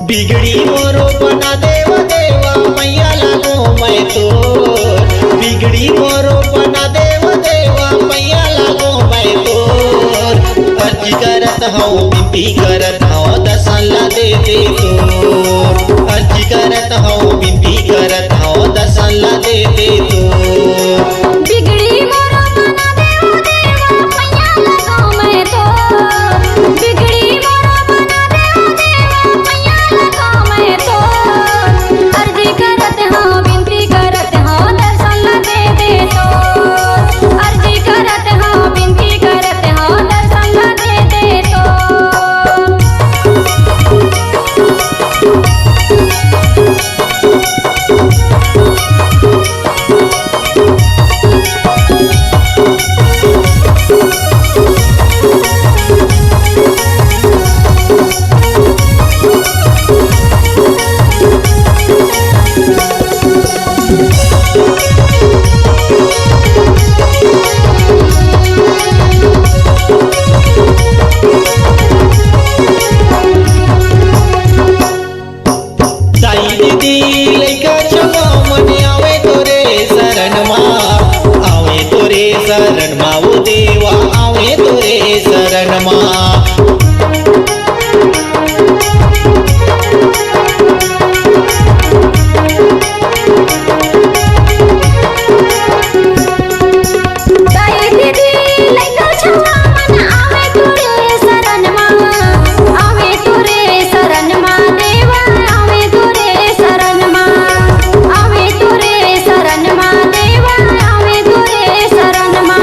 बिगड़ी मोरो बना देवा देवा मैया लागो मैं तो। बिगड़ी मोरो बना देवा देवा मैया लागो मैं तो। अर्जी करत हूँ विनती करत हूँ दर्शन ला दे दे तो। अर्जी करत हूँ विनती करत हूँ दर्शन ला दे दे तो। बिगड़ी मोरो बना देवा देवा मैया लागो मैं तो। बिगड़ी मोरो बना देवा देवा मैया लागो मैं तो। अर्जी करत हूँ विनती करत हूँ दर्शन ला दे दे तो। अर्जी करत हूँ विनती करत हूँ दर्शन ला दे दे तो। दाई दीदी लइका चलो मन आवे तोरे शरण माँ। आवे तोरे शरण माँ वो देवा आवे तोरे शरण माँ। दाई दीदी लइका छवा मन आवे तोरे शरण माँ। आवे तोरे शरण माँ देवा आवे तोरे शरण माँ। आवे तोरे शरण माँ देवा आवे तोरे शरण माँ।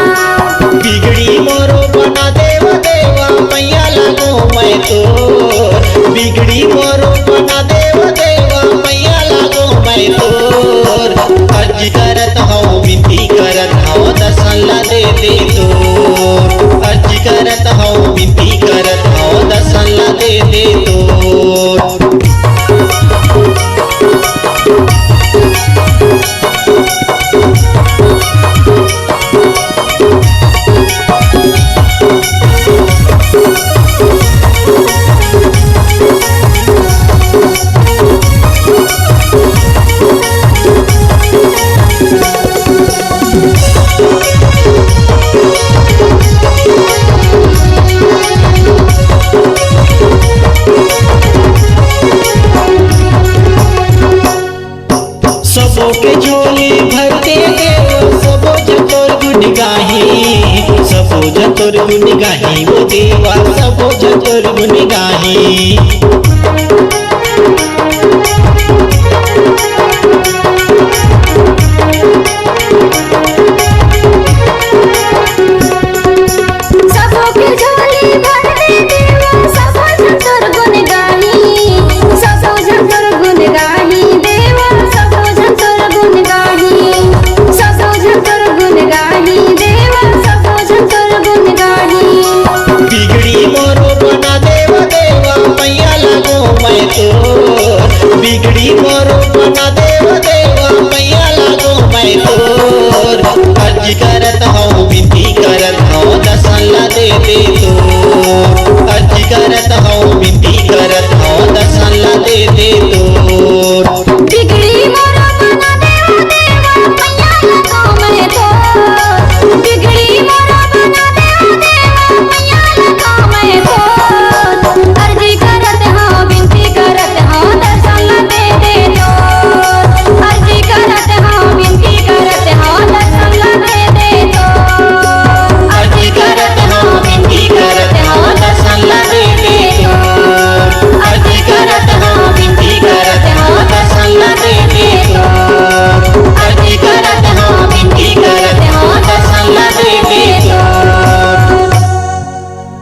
बिगड़ी मोरो बना देवा देवा मैया लागो मैं तो। बिगड़ी मोरो बना देवा देवा मैया लागो मैं तो। अर्जी करत हूँ विनती करत हूँ दर्शन ला दे दे तो। अर्जी करत हूँ विनती करत हूँ दर्शन ला दे दे तो। सबों के झोली भर के देव सबो जतोर गुन गाही। सबो जतोर गुन गाही